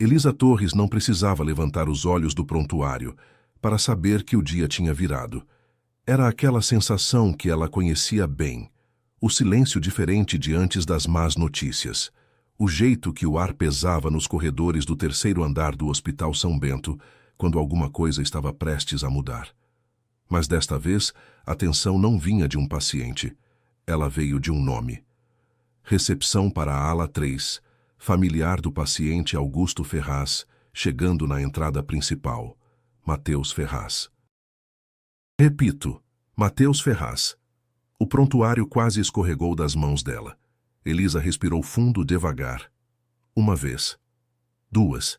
Elisa Torres não precisava levantar os olhos do prontuário para saber que o dia tinha virado. Era aquela sensação que ela conhecia bem, o silêncio diferente diante das más notícias, o jeito que o ar pesava nos corredores do terceiro andar do Hospital São Bento quando alguma coisa estava prestes a mudar. Mas desta vez, a tensão não vinha de um paciente, ela veio de um nome. Recepção para a ala 3, familiar do paciente Augusto Ferraz, chegando na entrada principal, Matheus Ferraz. Repito, Matheus Ferraz. O prontuário quase escorregou das mãos dela. Elisa respirou fundo devagar. Uma vez. Duas.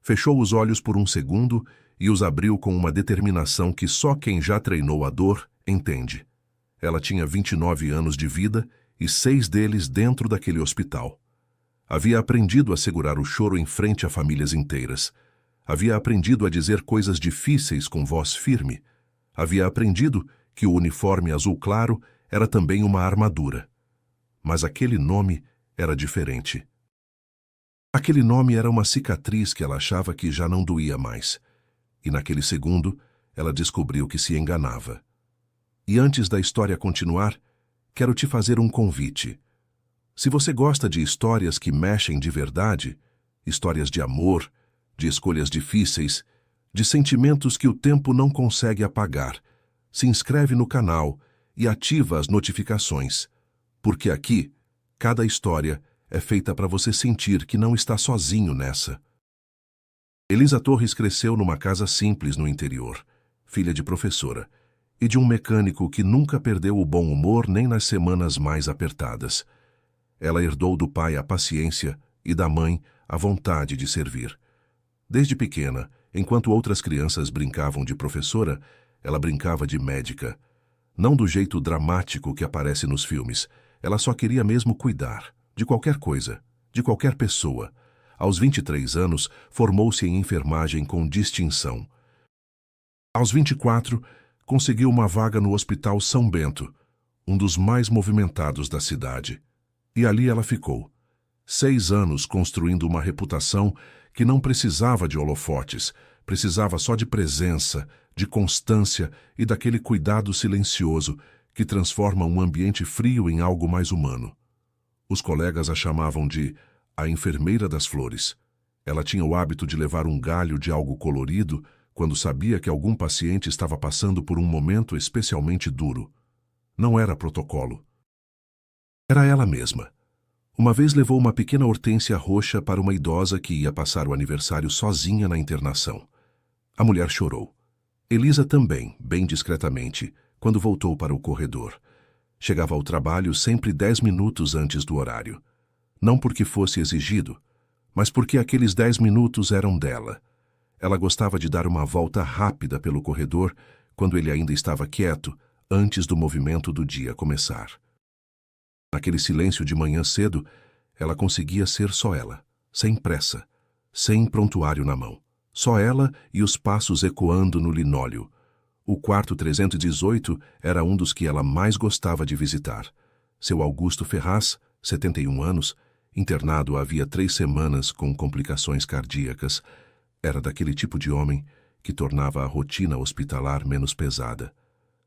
Fechou os olhos por um segundo e os abriu com uma determinação que só quem já treinou a dor entende. Ela tinha 29 anos de vida e 6 deles dentro daquele hospital. Havia aprendido a segurar o choro em frente a famílias inteiras. Havia aprendido a dizer coisas difíceis com voz firme. Havia aprendido que o uniforme azul claro era também uma armadura. Mas aquele nome era diferente. Aquele nome era uma cicatriz que ela achava que já não doía mais. E naquele segundo, ela descobriu que se enganava. E antes da história continuar, quero te fazer um convite. Se você gosta de histórias que mexem de verdade, histórias de amor, de escolhas difíceis, de sentimentos que o tempo não consegue apagar, se inscreve no canal e ativa as notificações, porque aqui, cada história é feita para você sentir que não está sozinho nessa. Elisa Torres cresceu numa casa simples no interior, filha de professora, e de um mecânico que nunca perdeu o bom humor nem nas semanas mais apertadas. Ela herdou do pai a paciência e da mãe a vontade de servir. Desde pequena, enquanto outras crianças brincavam de professora, ela brincava de médica. Não do jeito dramático que aparece nos filmes. Ela só queria mesmo cuidar, de qualquer coisa, de qualquer pessoa. Aos 23 anos, formou-se em enfermagem com distinção. Aos 24, conseguiu uma vaga no Hospital São Bento, um dos mais movimentados da cidade. E ali ela ficou. 6 anos construindo uma reputação que não precisava de holofotes, precisava só de presença, de constância e daquele cuidado silencioso que transforma um ambiente frio em algo mais humano. Os colegas a chamavam de a enfermeira das flores. Ela tinha o hábito de levar um galho de algo colorido quando sabia que algum paciente estava passando por um momento especialmente duro. Não era protocolo. Era ela mesma. Uma vez levou uma pequena hortênsia roxa para uma idosa que ia passar o aniversário sozinha na internação. A mulher chorou. Elisa também, bem discretamente, quando voltou para o corredor. Chegava ao trabalho sempre 10 minutos antes do horário. Não porque fosse exigido, mas porque aqueles 10 minutos eram dela. Ela gostava de dar uma volta rápida pelo corredor quando ele ainda estava quieto, antes do movimento do dia começar. Naquele silêncio de manhã cedo, ela conseguia ser só ela, sem pressa, sem prontuário na mão. Só ela e os passos ecoando no linóleo. O quarto 318 era um dos que ela mais gostava de visitar. Seu Augusto Ferraz, 71 anos, internado havia 3 semanas com complicações cardíacas, era daquele tipo de homem que tornava a rotina hospitalar menos pesada.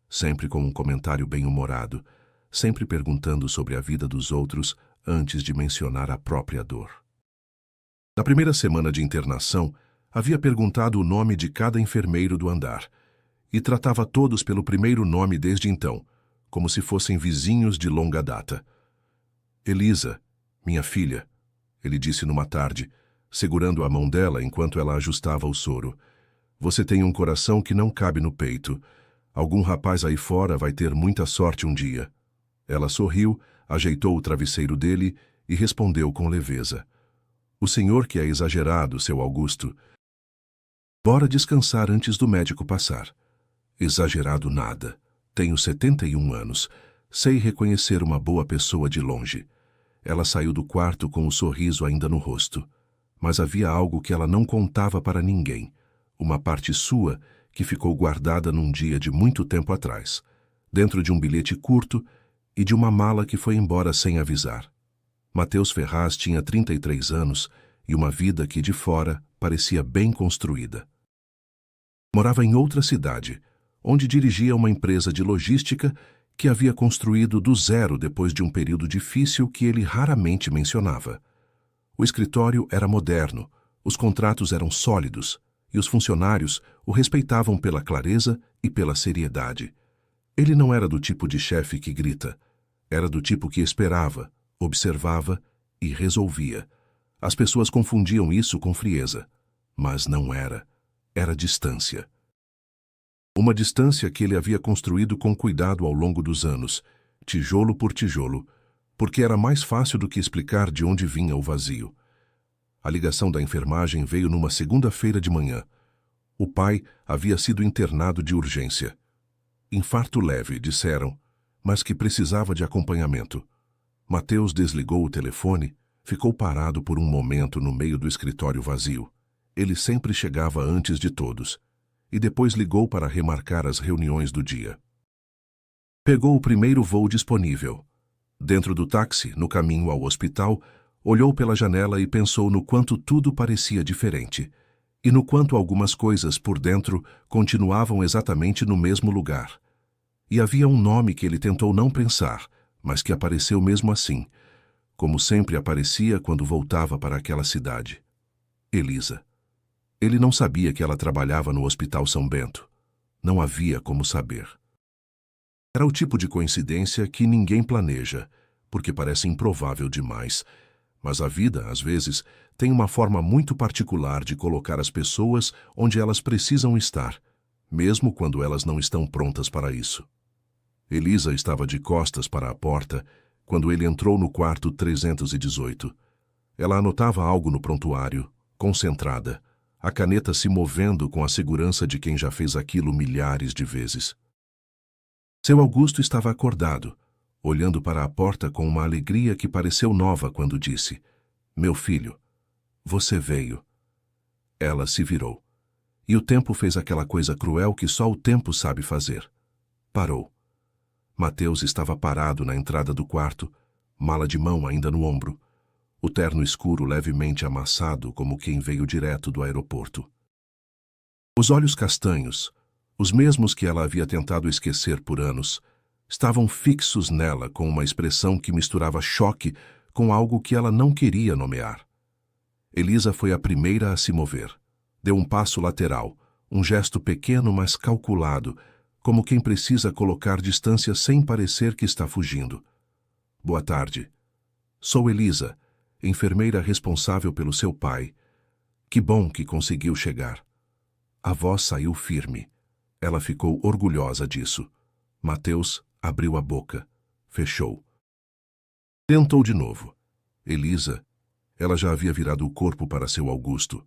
Sempre com um comentário bem-humorado, sempre perguntando sobre a vida dos outros antes de mencionar a própria dor. Na primeira semana de internação, havia perguntado o nome de cada enfermeiro do andar, e tratava todos pelo primeiro nome desde então, como se fossem vizinhos de longa data. Elisa, minha filha, ele disse numa tarde, segurando a mão dela enquanto ela ajustava o soro. Você tem um coração que não cabe no peito. Algum rapaz aí fora vai ter muita sorte um dia. Ela sorriu, ajeitou o travesseiro dele e respondeu com leveza. O senhor que é exagerado, seu Augusto. Bora descansar antes do médico passar. Exagerado nada. Tenho 71 anos. Sei reconhecer uma boa pessoa de longe. Ela saiu do quarto com o sorriso ainda no rosto. Mas havia algo que ela não contava para ninguém. Uma parte sua que ficou guardada num dia de muito tempo atrás, dentro de um bilhete curto e de uma mala que foi embora sem avisar. Matheus Ferraz tinha 33 anos e uma vida que de fora parecia bem construída. Morava em outra cidade, onde dirigia uma empresa de logística que havia construído do zero depois de um período difícil que ele raramente mencionava. O escritório era moderno, os contratos eram sólidos e os funcionários o respeitavam pela clareza e pela seriedade. Ele não era do tipo de chefe que grita, era do tipo que esperava, observava e resolvia. As pessoas confundiam isso com frieza, mas não era. Era distância. Uma distância que ele havia construído com cuidado ao longo dos anos, tijolo por tijolo, porque era mais fácil do que explicar de onde vinha o vazio. A ligação da enfermagem veio numa segunda-feira de manhã. O pai havia sido internado de urgência. Infarto leve, disseram, mas que precisava de acompanhamento. Mateus desligou o telefone, ficou parado por um momento no meio do escritório vazio. Ele sempre chegava antes de todos. E depois ligou para remarcar as reuniões do dia. Pegou o primeiro voo disponível. Dentro do táxi, no caminho ao hospital, olhou pela janela e pensou no quanto tudo parecia diferente, e no quanto algumas coisas por dentro continuavam exatamente no mesmo lugar. E havia um nome que ele tentou não pensar, mas que apareceu mesmo assim, como sempre aparecia quando voltava para aquela cidade. Elisa. Ele não sabia que ela trabalhava no Hospital São Bento. Não havia como saber. Era o tipo de coincidência que ninguém planeja, porque parece improvável demais. Mas a vida, às vezes, tem uma forma muito particular de colocar as pessoas onde elas precisam estar, mesmo quando elas não estão prontas para isso. Elisa estava de costas para a porta quando ele entrou no quarto 318. Ela anotava algo no prontuário, concentrada, a caneta se movendo com a segurança de quem já fez aquilo milhares de vezes. Seu Augusto estava acordado, olhando para a porta com uma alegria que pareceu nova quando disse: "Meu filho, você veio." Ela se virou. E o tempo fez aquela coisa cruel que só o tempo sabe fazer. Parou. Mateus estava parado na entrada do quarto, mala de mão ainda no ombro. O terno escuro levemente amassado como quem veio direto do aeroporto. Os olhos castanhos, os mesmos que ela havia tentado esquecer por anos, estavam fixos nela com uma expressão que misturava choque com algo que ela não queria nomear. Elisa foi a primeira a se mover. Deu um passo lateral, um gesto pequeno mas calculado, como quem precisa colocar distância sem parecer que está fugindo. "Boa tarde. Sou Elisa, enfermeira responsável pelo seu pai. Que bom que conseguiu chegar." A voz saiu firme. Ela ficou orgulhosa disso. Mateus abriu a boca. Fechou. Tentou de novo. "Elisa." Ela já havia virado o corpo para seu Augusto.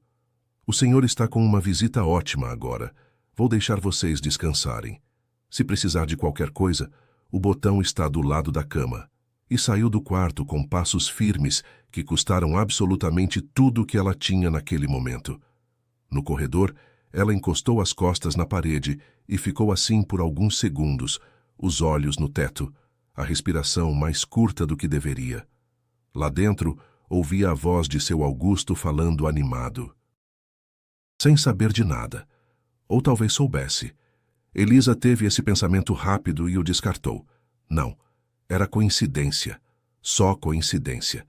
"O senhor está com uma visita ótima agora. Vou deixar vocês descansarem. Se precisar de qualquer coisa, o botão está do lado da cama." E saiu do quarto com passos firmes que custaram absolutamente tudo o que ela tinha naquele momento. No corredor, ela encostou as costas na parede e ficou assim por alguns segundos, os olhos no teto, a respiração mais curta do que deveria. Lá dentro, ouvia a voz de seu Augusto falando animado. Sem saber de nada, ou talvez soubesse, Elisa teve esse pensamento rápido e o descartou. Não. Era coincidência, só coincidência.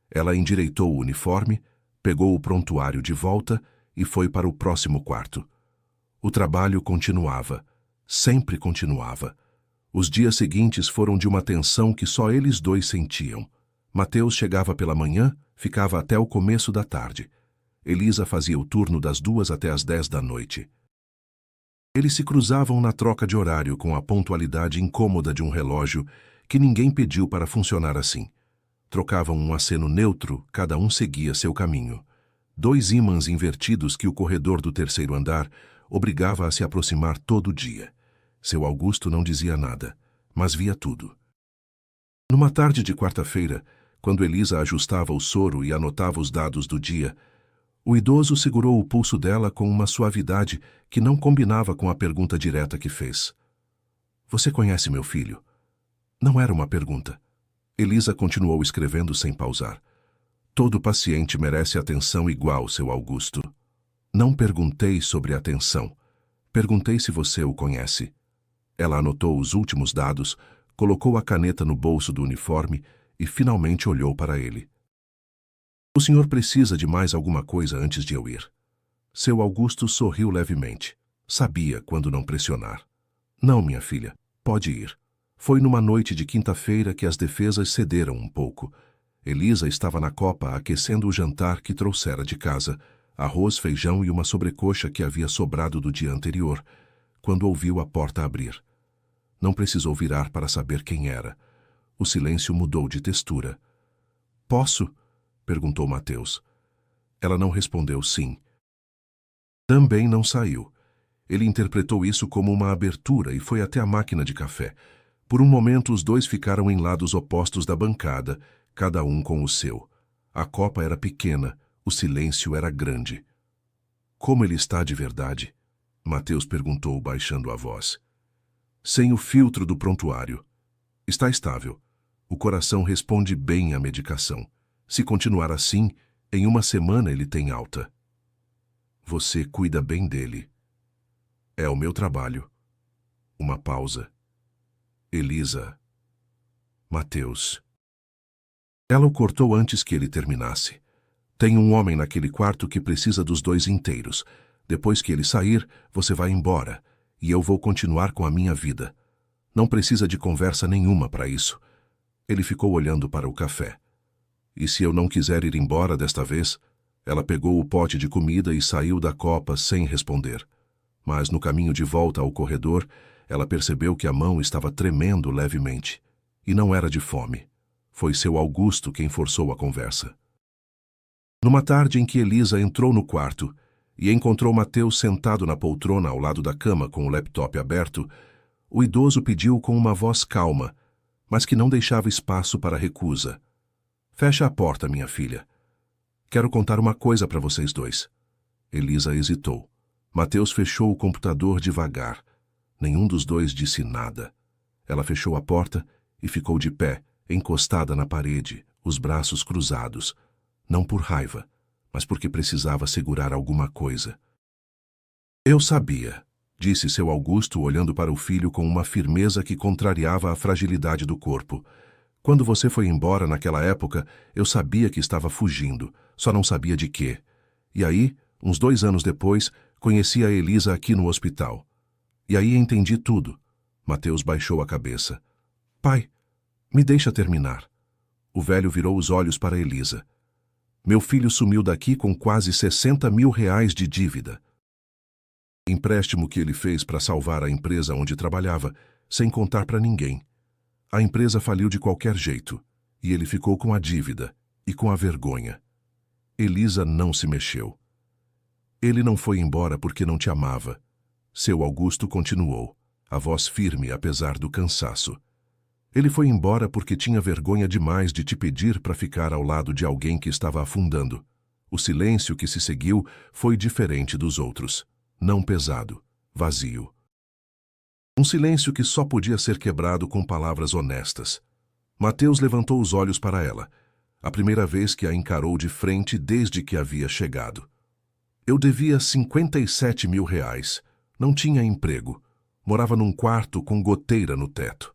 Ela endireitou o uniforme, pegou o prontuário de volta e foi para o próximo quarto. O trabalho continuava, sempre continuava. Os dias seguintes foram de uma tensão que só eles dois sentiam. Mateus chegava pela manhã, ficava até o começo da tarde. Elisa fazia o turno das 2 até as 10 da noite. Eles se cruzavam na troca de horário com a pontualidade incômoda de um relógio que ninguém pediu para funcionar assim. Trocavam um aceno neutro, cada um seguia seu caminho. 2 ímãs invertidos que o corredor do terceiro andar obrigava a se aproximar todo dia. Seu Augusto não dizia nada, mas via tudo. Numa tarde de quarta-feira, quando Elisa ajustava o soro e anotava os dados do dia, o idoso segurou o pulso dela com uma suavidade que não combinava com a pergunta direta que fez. "Você conhece meu filho?" Não era uma pergunta. Elisa continuou escrevendo sem pausar. Todo paciente merece atenção igual, seu Augusto. Não perguntei sobre a atenção. Perguntei se você o conhece. Ela anotou os últimos dados, colocou a caneta no bolso do uniforme e finalmente olhou para ele. O senhor precisa de mais alguma coisa antes de eu ir? Seu Augusto sorriu levemente. Sabia quando não pressionar. Não, minha filha, pode ir. Foi numa noite de quinta-feira que as defesas cederam um pouco. Elisa estava na copa aquecendo o jantar que trouxera de casa, arroz, feijão e uma sobrecoxa que havia sobrado do dia anterior, quando ouviu a porta abrir. Não precisou virar para saber quem era. O silêncio mudou de textura. Posso? Perguntou Mateus. Ela não respondeu sim. Também não saiu. Ele interpretou isso como uma abertura e foi até a máquina de café. Por um momento os dois ficaram em lados opostos da bancada, cada um com o seu. A copa era pequena, o silêncio era grande. Como ele está de verdade? Mateus perguntou, baixando a voz. Sem o filtro do prontuário. Está estável. O coração responde bem à medicação. Se continuar assim, em uma semana ele tem alta. Você cuida bem dele. É o meu trabalho. Uma pausa. Elisa. Mateus. Ela o cortou antes que ele terminasse. Tem um homem naquele quarto que precisa dos dois inteiros. Depois que ele sair, você vai embora, e eu vou continuar com a minha vida. Não precisa de conversa nenhuma para isso. Ele ficou olhando para o café. E se eu não quiser ir embora desta vez? Ela pegou o pote de comida e saiu da copa sem responder. Mas no caminho de volta ao corredor, ela percebeu que a mão estava tremendo levemente. E não era de fome. Foi seu Augusto quem forçou a conversa. Numa tarde em que Elisa entrou no quarto e encontrou Mateus sentado na poltrona ao lado da cama com o laptop aberto, o idoso pediu com uma voz calma, mas que não deixava espaço para recusa. Fecha a porta, minha filha. Quero contar uma coisa para vocês dois. Elisa hesitou. Mateus fechou o computador devagar. Nenhum dos dois disse nada. Ela fechou a porta e ficou de pé, encostada na parede, os braços cruzados. Não por raiva, mas porque precisava segurar alguma coisa. Eu sabia, disse seu Augusto, olhando para o filho com uma firmeza que contrariava a fragilidade do corpo. Quando você foi embora naquela época, eu sabia que estava fugindo, só não sabia de quê. E aí, uns 2 anos depois, conheci a Elisa aqui no hospital. E aí entendi tudo. Mateus baixou a cabeça. Pai, me deixa terminar. O velho virou os olhos para Elisa. Meu filho sumiu daqui com quase 60 mil reais de dívida. Empréstimo que ele fez para salvar a empresa onde trabalhava, sem contar para ninguém. A empresa faliu de qualquer jeito, e ele ficou com a dívida e com a vergonha. Elisa não se mexeu. Ele não foi embora porque não te amava. Seu Augusto continuou, a voz firme apesar do cansaço. Ele foi embora porque tinha vergonha demais de te pedir para ficar ao lado de alguém que estava afundando. O silêncio que se seguiu foi diferente dos outros. Não pesado, vazio. Um silêncio que só podia ser quebrado com palavras honestas. Mateus levantou os olhos para ela, a primeira vez que a encarou de frente desde que havia chegado. Eu devia 57 mil reais. Não tinha emprego. Morava num quarto com goteira no teto.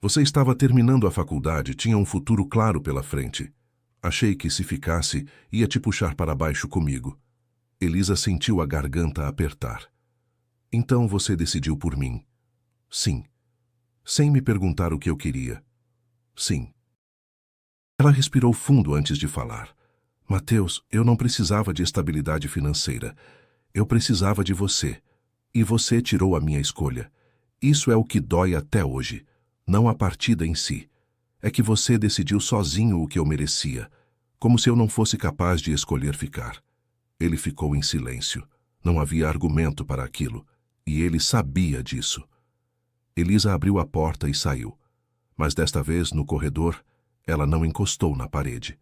Você estava terminando a faculdade, tinha um futuro claro pela frente. Achei que, se ficasse, ia te puxar para baixo comigo. Elisa sentiu a garganta apertar. Então você decidiu por mim. Sim. Sem me perguntar o que eu queria. Sim. Ela respirou fundo antes de falar. Mateus, eu não precisava de estabilidade financeira. Eu precisava de você. E você tirou a minha escolha. Isso é o que dói até hoje. Não a partida em si. É que você decidiu sozinho o que eu merecia, como se eu não fosse capaz de escolher ficar. Ele ficou em silêncio. Não havia argumento para aquilo, e ele sabia disso. Elisa abriu a porta e saiu, mas desta vez, no corredor, ela não encostou na parede.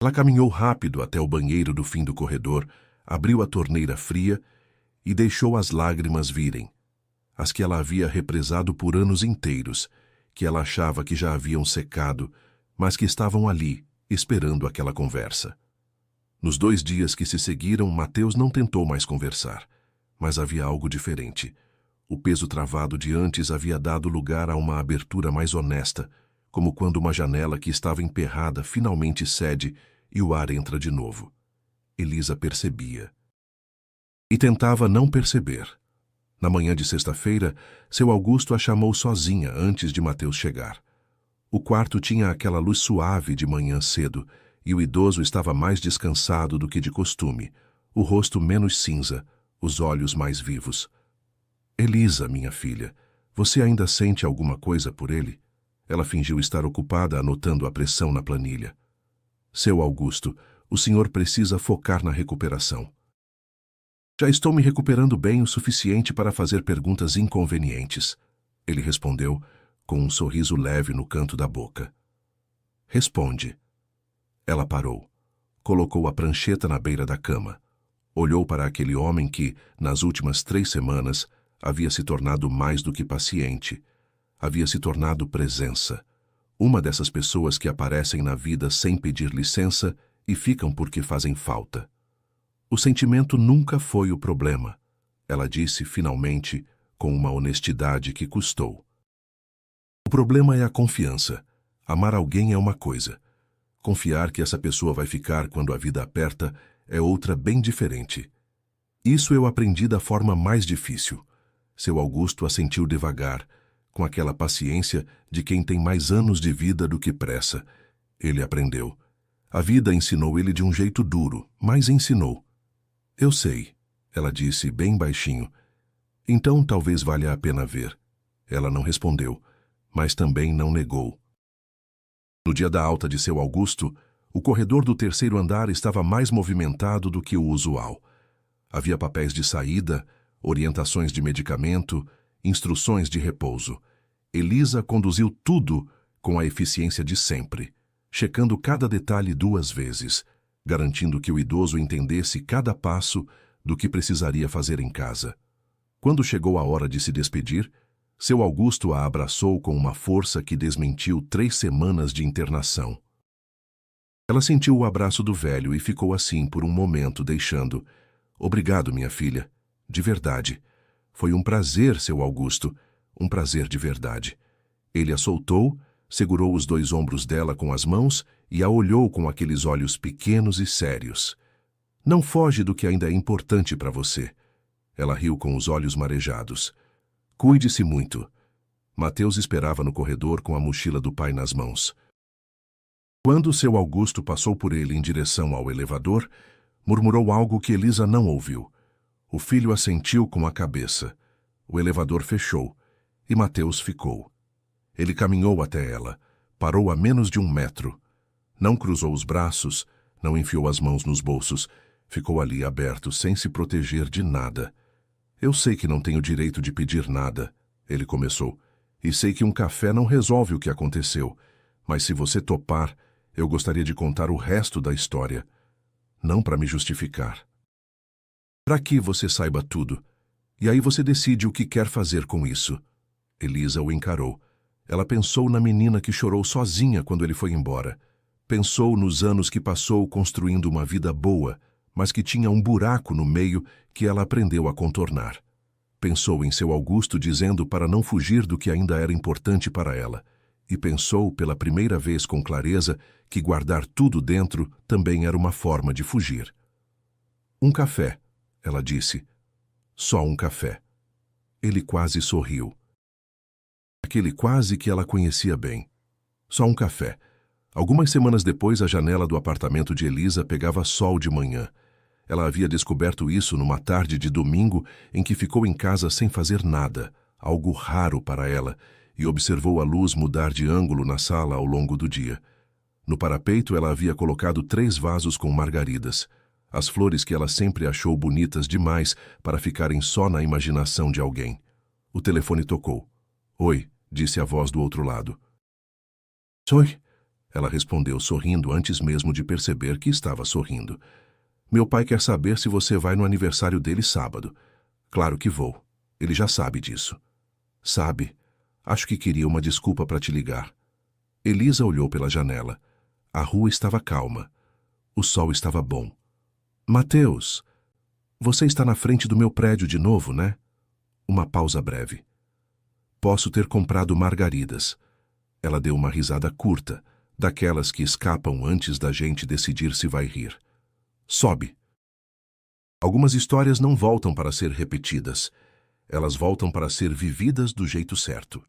Ela caminhou rápido até o banheiro do fim do corredor, abriu a torneira fria e deixou as lágrimas virem. As que ela havia represado por anos inteiros, que ela achava que já haviam secado, mas que estavam ali, esperando aquela conversa. Nos 2 dias que se seguiram, Mateus não tentou mais conversar, mas havia algo diferente. O peso travado de antes havia dado lugar a uma abertura mais honesta, como quando uma janela que estava emperrada finalmente cede e o ar entra de novo. Elisa percebia. E tentava não perceber. Na manhã de sexta-feira, seu Augusto a chamou sozinha antes de Mateus chegar. O quarto tinha aquela luz suave de manhã cedo, e o idoso estava mais descansado do que de costume, o rosto menos cinza, os olhos mais vivos. Elisa, minha filha, você ainda sente alguma coisa por ele? Ela fingiu estar ocupada anotando a pressão na planilha. Seu Augusto, o senhor precisa focar na recuperação. Já estou me recuperando bem o suficiente para fazer perguntas inconvenientes, ele respondeu, com um sorriso leve no canto da boca. Responde. Ela parou. Colocou a prancheta na beira da cama. Olhou para aquele homem que, nas últimas 3 semanas, havia se tornado mais do que paciente. Havia se tornado presença. Uma dessas pessoas que aparecem na vida sem pedir licença e ficam porque fazem falta. O sentimento nunca foi o problema, ela disse finalmente, com uma honestidade que custou. O problema é a confiança. Amar alguém é uma coisa. Confiar que essa pessoa vai ficar quando a vida aperta é outra bem diferente. Isso eu aprendi da forma mais difícil. Seu Augusto assentiu devagar, com aquela paciência de quem tem mais anos de vida do que pressa. Ele aprendeu. A vida ensinou ele de um jeito duro, mas ensinou. Eu sei, ela disse bem baixinho. Então talvez valha a pena ver. Ela não respondeu, mas também não negou. No dia da alta de seu Augusto, o corredor do 3º andar estava mais movimentado do que o usual. Havia papéis de saída, orientações de medicamento, instruções de repouso. Elisa conduziu tudo com a eficiência de sempre, checando cada detalhe 2 vezes, garantindo que o idoso entendesse cada passo do que precisaria fazer em casa. Quando chegou a hora de se despedir, seu Augusto a abraçou com uma força que desmentiu 3 semanas de internação. Ela sentiu o abraço do velho e ficou assim por um momento, deixando: Obrigado, minha filha. De verdade. Foi um prazer, seu Augusto. Um prazer de verdade. Ele a soltou, segurou os 2 ombros dela com as mãos e a olhou com aqueles olhos pequenos e sérios. Não foge do que ainda é importante para você. Ela riu com os olhos marejados. Cuide-se muito. Mateus esperava no corredor com a mochila do pai nas mãos. Quando seu Augusto passou por ele em direção ao elevador, murmurou algo que Elisa não ouviu. O filho assentiu com a cabeça. O elevador fechou e Mateus ficou. Ele caminhou até ela, parou a menos de 1 metro. Não cruzou os braços, não enfiou as mãos nos bolsos, ficou ali aberto sem se proteger de nada. Eu sei que não tenho direito de pedir nada, ele começou, e sei que um café não resolve o que aconteceu, mas se você topar, eu gostaria de contar o resto da história. Não para me justificar. Para que você saiba tudo, e aí você decide o que quer fazer com isso. Elisa o encarou. Ela pensou na menina que chorou sozinha quando ele foi embora. Pensou nos anos que passou construindo uma vida boa, mas que tinha um buraco no meio que ela aprendeu a contornar. Pensou em seu Augusto dizendo para não fugir do que ainda era importante para ela. E pensou, pela primeira vez com clareza, que guardar tudo dentro também era uma forma de fugir. Um café, ela disse. Só um café. Ele quase sorriu. Aquele quase que ela conhecia bem. Só um café. Algumas semanas depois, a janela do apartamento de Elisa pegava sol de manhã. Ela havia descoberto isso numa tarde de domingo em que ficou em casa sem fazer nada, algo raro para ela, e observou a luz mudar de ângulo na sala ao longo do dia. No parapeito, ela havia colocado 3 vasos com margaridas, as flores que ela sempre achou bonitas demais para ficarem só na imaginação de alguém. O telefone tocou. Oi, disse a voz do outro lado. Oi, ela respondeu sorrindo antes mesmo de perceber que estava sorrindo. Meu pai quer saber se você vai no aniversário dele sábado. Claro que vou. Ele já sabe disso. Sabe? Acho que queria uma desculpa para te ligar. Elisa olhou pela janela. A rua estava calma. O sol estava bom. Mateus, você está na frente do meu prédio de novo, né? Uma pausa breve. Posso ter comprado margaridas. Ela deu uma risada curta, daquelas que escapam antes da gente decidir se vai rir. Sobe. Algumas histórias não voltam para ser repetidas. Elas voltam para ser vividas do jeito certo.